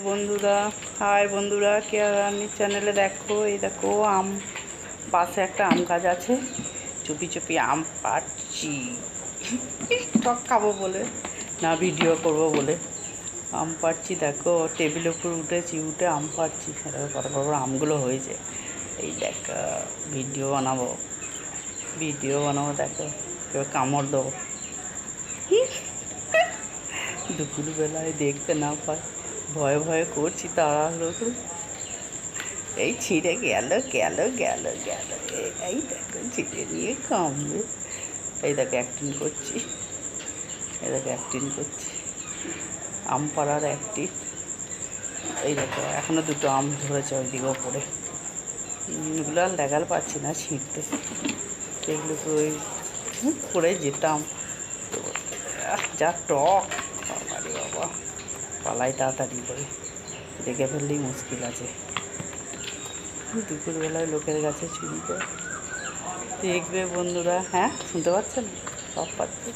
বন্ধুরা, হাই বন্ধুরা, কে আমি চ্যানেলে দেখো। এই দেখো আম, পাশে একটা আম গাছ আছে, চুপি চুপি আম পাড়ছি। টক খাবো বলে না, ভিডিও করব বলে আম পাড়ছি। দেখো টেবিলের উপর উঠেছি, উঠে আম পাড়ছি। কত বড় বড় আমগুলো হয়েছে। এই দেখ, ভিডিও বানাবো দেখো, এবার কামড় দেবো। দুপুরবেলায় দেখতে না পাই, ভয়ে ভয়ে করছি, তাড়াহুড়ো করে। এই ছিঁড়ে গেল গেল গেল গেল, এই দেখো ছিঁড়ে নিয়ে কামড়ে। এই দেখো অ্যাক্টিং করছি, আম পাড়ার অ্যাক্টিং। এই দেখো এখনও দুটো আম ধরেছে ওইদিকে ওপরে। এগুলো আর দেখাল পাচ্ছি না ছিঁড়তে, এগুলো ওই পড়ে যেতাম। তো যা টক, বাবারে বাবা, পালাই তাড়াতাড়ি করে, দেখে ফেললেই মুশকিল আছে। দুপুরবেলায় লোকের কাছে চুরি করে দেখবে বন্ধুরা। হ্যাঁ, শুনতে পাচ্ছেন? সব পাচ্ছে।